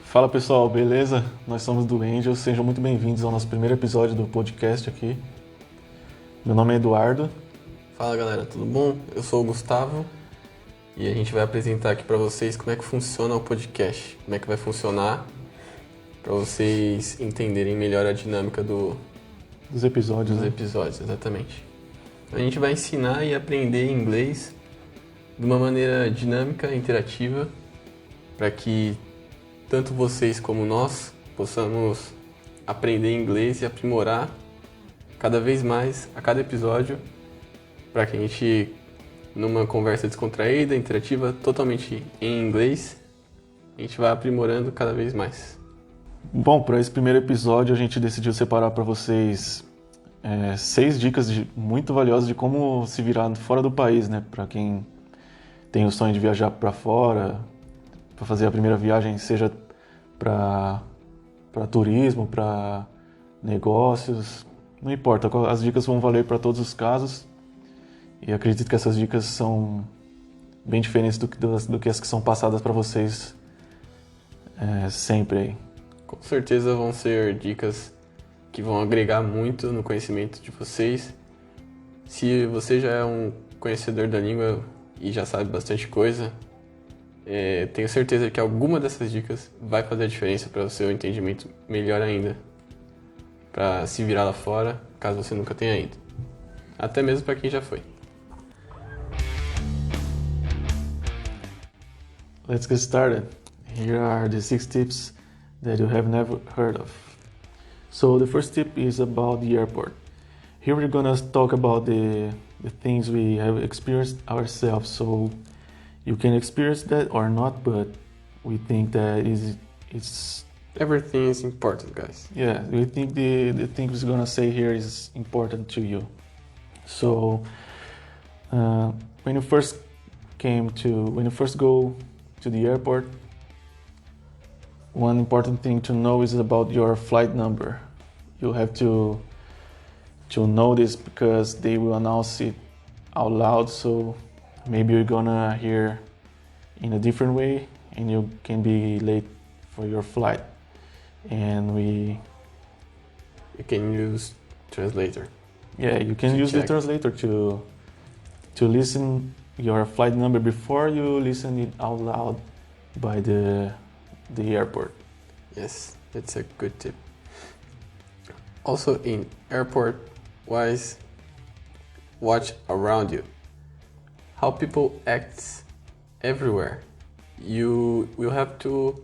Fala pessoal, beleza? Nós somos do Angel, sejam muito bem-vindos ao nosso primeiro episódio do podcast aqui. Meu nome é Eduardo. Fala galera, tudo bom? Eu sou o Gustavo e a gente vai apresentar aqui para vocês como é que funciona o podcast, como é que vai funcionar para vocês entenderem melhor a dinâmica dos episódios. Exatamente. A gente vai ensinar e aprender inglês de uma maneira dinâmica, interativa, para que tanto vocês como nós possamos aprender inglês e aprimorar cada vez mais a cada episódio, para que a gente, numa conversa descontraída, interativa, totalmente em inglês, a gente vai aprimorando cada vez mais. Bom, para esse primeiro episódio a gente decidiu separar para vocês 6 dicas muito valiosas de como se virar fora do país, né? Para quem tem o sonho de viajar para fora, para fazer a primeira viagem, seja para turismo, para negócios, não importa, as dicas vão valer para todos os casos e acredito que essas dicas são bem diferentes do que as que são passadas para vocês sempre aí. Com certeza vão ser dicas que vão agregar muito no conhecimento de vocês. Se você já é um conhecedor da língua e já sabe bastante coisa, tenho certeza que alguma dessas dicas vai fazer a diferença para o seu entendimento melhor ainda, para se virar lá fora, caso você nunca tenha ido. Até mesmo para quem já foi. Let's get started. Here are the 6 tips that you have never heard of. So the first tip is about the airport. Here we're gonna talk about the things we have experienced ourselves. So you can experience that or not, but we think that it's everything is important, guys. Yeah, we think the thing we're gonna say here is important to you. So when you first go to the airport, one important thing to know is about your flight number. You have to know this because they will announce it out loud, so maybe you're gonna hear in a different way and you can be late for your flight. And you can use translator. Yeah, you can use the translator to listen your flight number before you listen it out loud by the airport. Yes, that's a good tip. Also in airport wise, watch around you. How people act everywhere. You will have to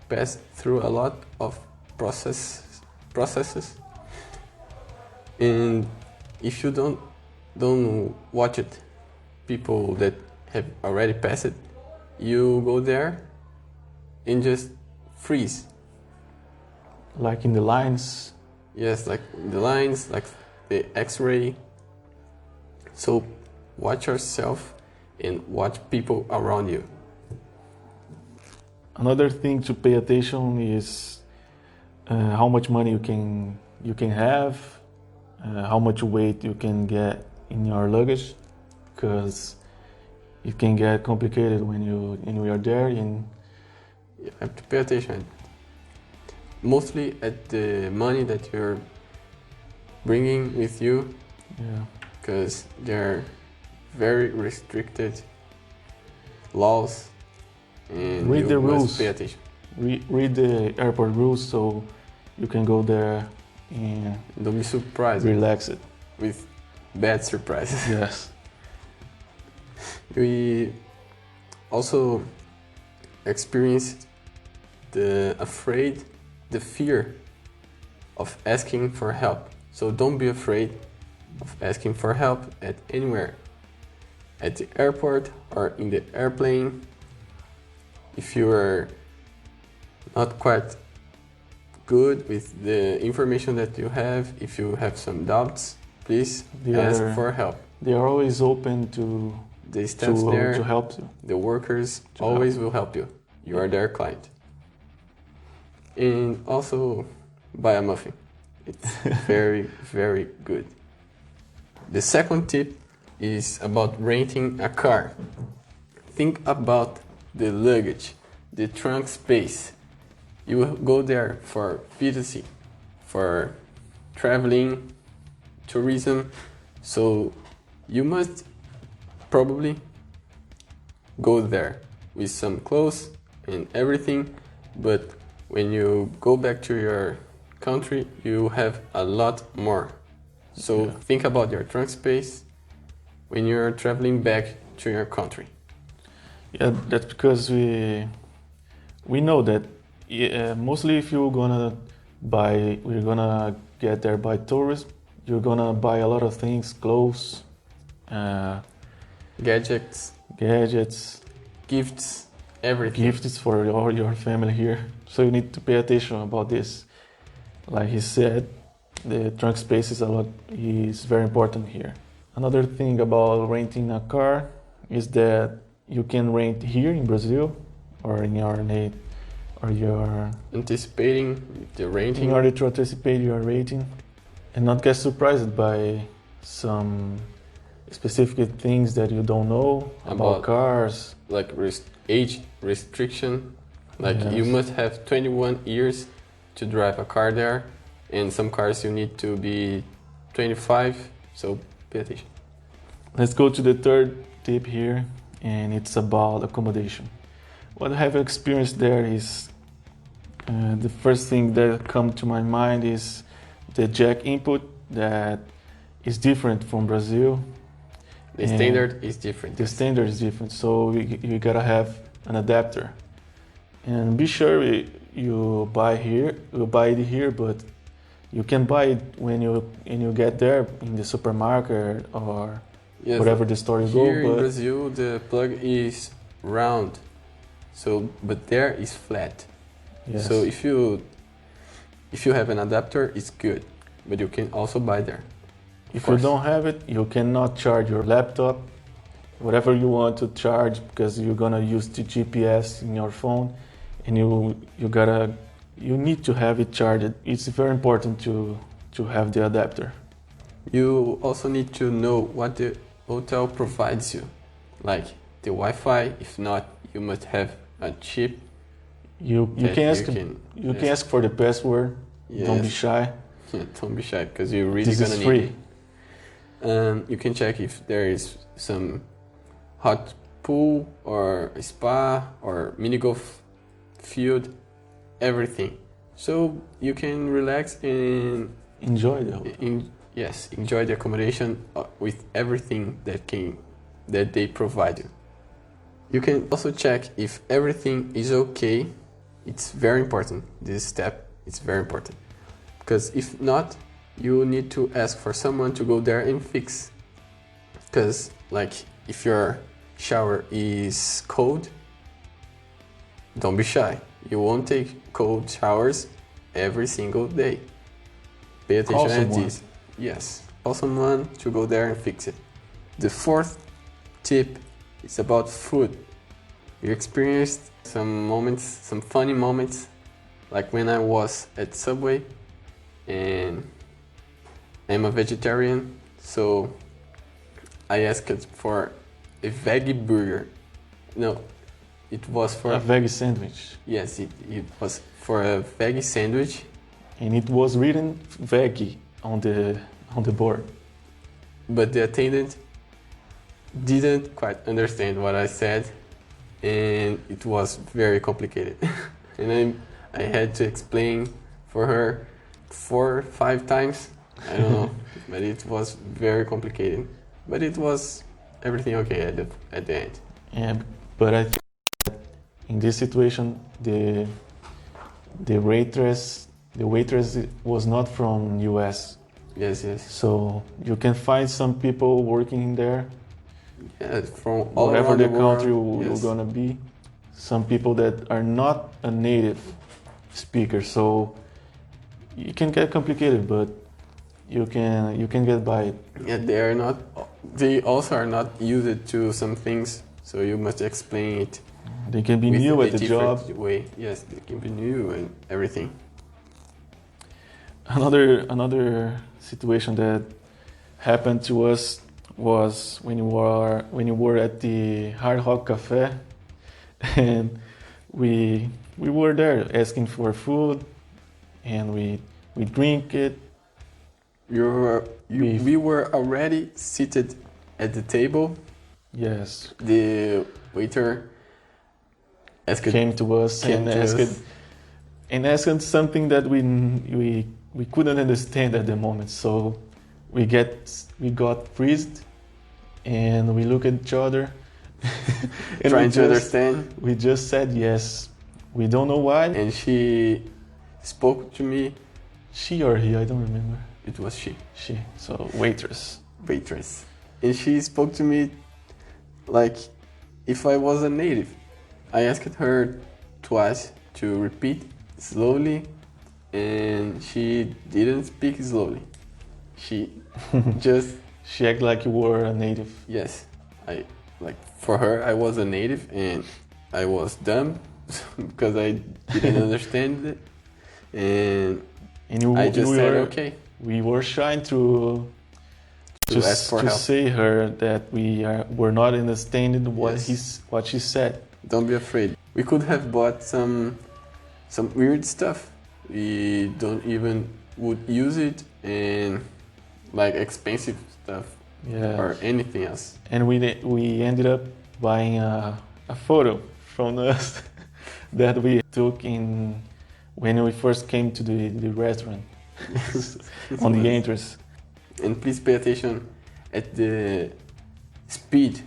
pass through a lot of processes, and if you don't watch it, people that have already passed it, you go there and just freeze. Like in the lines? Yes, like the lines, like the X-ray. So watch yourself and watch people around you. Another thing to pay attention is how much money you can have, how much weight you can get in your luggage, because it can get complicated when you are there. And you have to pay attention mostly at the money that you're bringing with you. Yeah, because there are very restricted laws, and read the rules. Must pay attention. Read the airport rules so you can go there and don't be surprised. Relax it with bad surprises. Yes. We also experienced the fear of asking for help. So don't be afraid of asking for help at anywhere. At the airport or in the airplane. If you are not quite good with the information that you have, if you have some doubts, please ask for help. They are always open to the staff there to help you. The workers always will help you. You are their client. And also buy a muffin. It's very, very good. The second tip is about renting a car. Think about the luggage, the trunk space. You will go there for visiting, for traveling, tourism. So you must probably go there with some clothes and everything, but when you go back to your country, you have a lot more. So think about your trunk space when you're traveling back to your country. Yeah, that's because we know that mostly if we're gonna get there by tourism, you're gonna buy a lot of things, clothes, Gadgets, gifts everything. for all your family here. So you need to pay attention about this. Like he said, the trunk space is very important here. Another thing about renting a car is that you can rent here in Brazil or in your Anticipating the renting. in order to anticipate your rating and not get surprised by some specific things that you don't know about cars. Like age restriction. Like you Yes. must have 21 years to drive a car there, and some cars you need to be 25. So pay attention. Let's go to the third tip here, and it's about accommodation. What I have experienced there is the first thing that come to my mind is the jack input that is different from Brazil. The And standard is different. The standard is different, so you gotta have an adapter. And be sure you buy it here, but you can buy it when you get there in the supermarket or Yes, whatever the store you go. here in But Brazil, the plug is round, so but there is flat. yes. So if you have an adapter, it's good, but you can also buy there. If you don't have it, you cannot charge your laptop, whatever you want to charge, because you're gonna use the GPS in your phone, and you need to have it charged. It's very important to have the adapter. You also need to know what the hotel provides you, like the Wi-Fi. If not, you must have a chip. You that can ask you can ask for the password. Don't be Yes. shy. Don't be shy, because you're really This gonna is need free. it. You can check if there is some hot pool or a spa or mini golf field, everything. So you can relax and Enjoy the hotel. enjoy the accommodation with everything that they provide you. You can also check if everything is okay. It's very important. This step is very important, because if not, you need to ask for someone to go there and fix. Because like if your shower is cold, don't be shy. You won't take cold showers every single day. Pay attention Call at someone. this. Yes, call someone to go there and fix it. The fourth tip is about food. You experienced some funny moments, like when I was at Subway, and I'm a vegetarian, so I asked for a veggie burger. No, it was for A veggie sandwich, yes, it was for a veggie sandwich. and it was written veggie on the board. But the attendant didn't quite understand what I said, and it was very complicated. And I had to explain for her 4 or 5 times. I don't know, but it was very complicated. But it was everything okay at the end. And but I think that in this situation, the waitress was not from US. Yes, yes. So you can find some people working in there, Yeah, from all whatever around the world. country Yes. you're gonna be. Some people that are not a native speaker, so it can get complicated, but you can get by it. Yeah, they also are not used to some things, so you must explain it. They can be with new a at the job. different way. Yes, they can be new and everything. Another situation that happened to us was when you were at the Hard Rock Cafe, and we were there asking for food, and we drink it. We were already seated at the table. Yes. The waiter came to us and asked something that we couldn't understand at the moment. So we got freezed, and we looked at each other. And trying to understand. We just said yes. We don't know why. And she spoke to me. She or he, I don't remember. It was she. She. So waitress. And she spoke to me like if I was a native. I asked her twice to repeat slowly, and she didn't speak slowly. She just... She acted like you were a native. Yes. For her, I was a native, and I was dumb because I didn't understand it. And I just said, okay. We were shy to ask for help. Say her that we're not understanding what she said. Don't be afraid. We could have bought some weird stuff. We don't even would use it, and like expensive stuff or anything else. And we ended up buying a photo from us that we took when we first came to the restaurant on the entrance. And please pay attention at the speed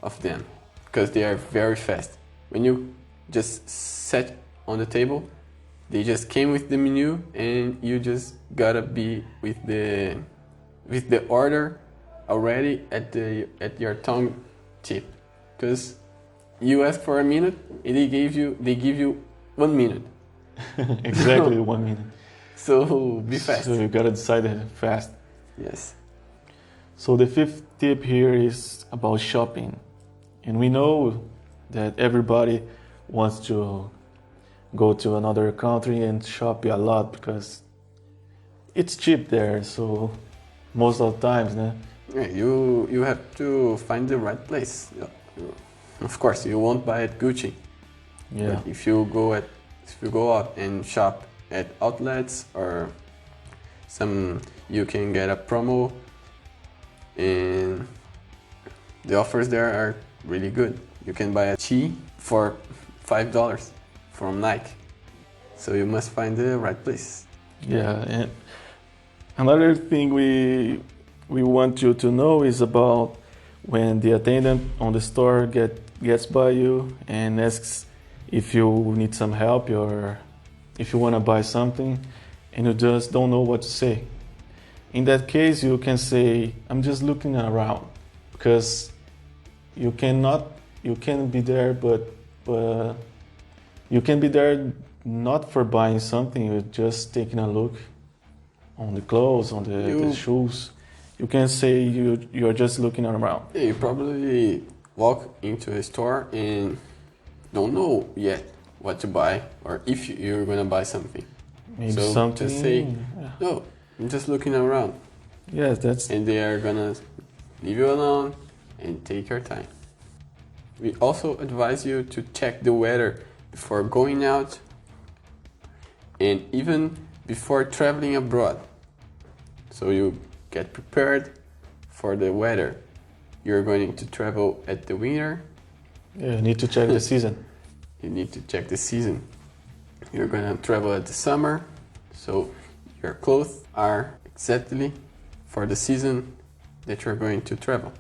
of them, because they are very fast. When you just sat on the table, they just came with the menu, and you just gotta be with the order already at your tongue tip, because you ask for a minute and they give you 1 minute. Exactly 1 minute. So be fast. So you gotta decide fast. Yes. So the fifth tip here is about shopping. And we know that everybody wants to go to another country and shop a lot because it's cheap there. So most of the times, yeah, you have to find the right place. Of course, you won't buy at Gucci. Yeah. But if you go out and shop at outlets or you can get a promo, and the offers there are really good. You can buy a tee for $5 from Nike. So you must find the right place. Yeah, and another thing we want you to know is about when the attendant on the store gets by you and asks if you need some help or if you want to buy something and you just don't know what to say. In that case, you can say, I'm just looking around, because you can be there, but you can be there not for buying something, you're just taking a look on the clothes, on the shoes. You can say you're just looking around. Yeah, you probably walk into a store and don't know yet what to buy or if you're gonna buy something. Maybe so something. Just say, no, I'm just looking around. Yes, and they are gonna leave you alone and take your time. We also advise you to check the weather before going out and even before traveling abroad. So you get prepared for the weather. You're going to travel at the winter. Yeah, you need to check the season. You need to check the season. You're gonna travel at the summer, so your clothes are exactly for the season that you're going to travel.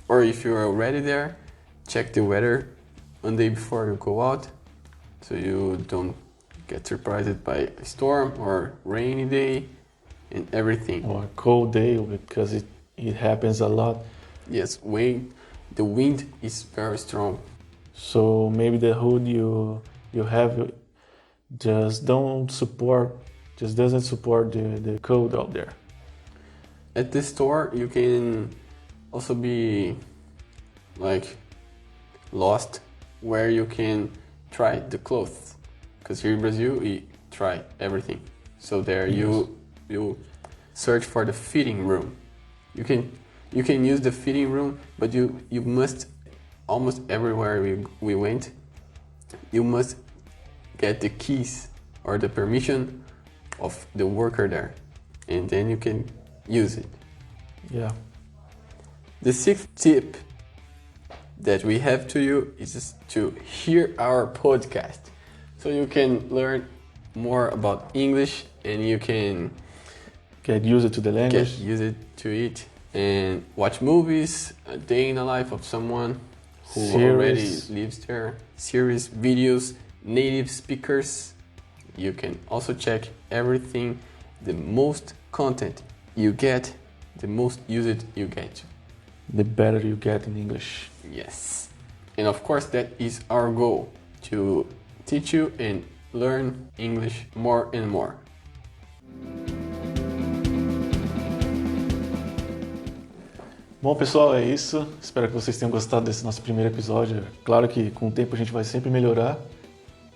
Or if you're already there, check the weather one day before you go out, so you don't get surprised by a storm or rainy day and everything. Or a cold day, because it happens a lot. Yes, the wind is very strong. So maybe the hood you have just doesn't support the cold out there. At the store, you can also be like lost where you can try the clothes, because here in Brazil we try everything. So there you search for the fitting room. You can use the fitting room, but you must almost everywhere we went, you must get the keys or the permission of the worker there, and then you can use it. Yeah. The sixth tip that we have to you is just to hear our podcast, so you can learn more about English and you can Get used to the language. get used to it and watch movies, a day in the life of someone who already Series. lives there, series, videos, native speakers. You can also check everything. The most content you get, the most used you get. The better you get in English. Yes. And of course, that is our goal, to teach you and learn English more and more. Bom, pessoal, é isso. Espero que vocês tenham gostado desse nosso primeiro episódio. Claro que com o tempo a gente vai sempre melhorar,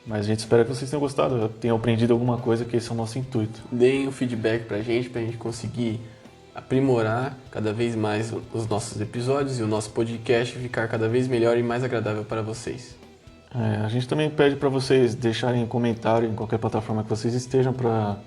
mas a gente espera que vocês tenham gostado, tenham aprendido alguma coisa, que esse é o nosso intuito. Deem o feedback pra gente conseguir aprimorar cada vez mais os nossos episódios e o nosso podcast ficar cada vez melhor e mais agradável para vocês. A gente também pede para vocês deixarem um comentário em qualquer plataforma que vocês estejam, para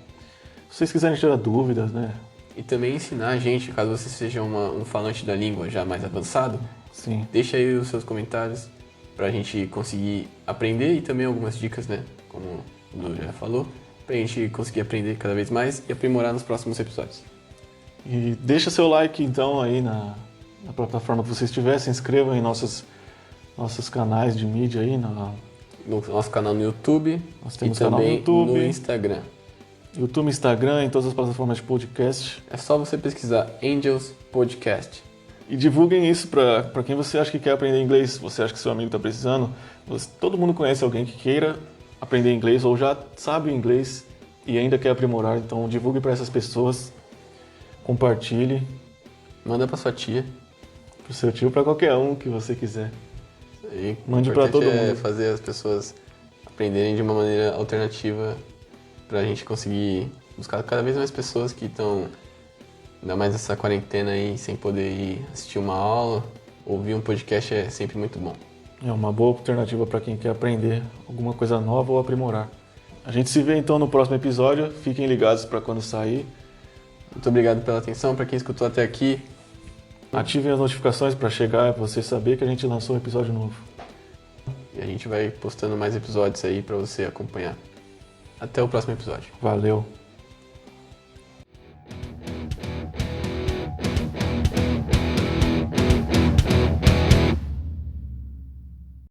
se vocês quiserem tirar dúvidas, né? E também ensinar a gente, caso você seja um falante da língua já mais avançado, Sim. deixa aí os seus comentários pra gente conseguir aprender e também algumas dicas, né? Como o Du já falou, pra gente conseguir aprender cada vez mais e aprimorar nos próximos episódios. E deixa seu like então aí na plataforma que você estiver, se inscreva em nossos canais de mídia aí, No nosso canal no YouTube nós e temos canal no também YouTube, no Instagram. YouTube, Instagram, em todas as plataformas de podcast. É só você pesquisar Angels Podcast. E divulguem isso para quem você acha que quer aprender inglês, você acha que seu amigo está precisando. Todo mundo conhece alguém que queira aprender inglês ou já sabe o inglês e ainda quer aprimorar, então divulgue para essas pessoas, compartilhe. Manda pra sua tia. Pro seu tio, para qualquer um que você quiser. E Mande o pra importante todo é mundo. fazer as pessoas aprenderem de uma maneira alternativa pra gente conseguir buscar cada vez mais pessoas que estão, ainda mais nessa quarentena aí, sem poder ir assistir uma aula. Ouvir um podcast é sempre muito bom. É uma boa alternativa para quem quer aprender alguma coisa nova ou aprimorar. A gente se vê então no próximo episódio. Fiquem ligados para quando sair. Muito obrigado pela atenção, pra quem escutou até aqui. Ativem as notificações para chegar, para você saber que a gente lançou um episódio novo. E a gente vai postando mais episódios aí pra você acompanhar. Até o próximo episódio. Valeu!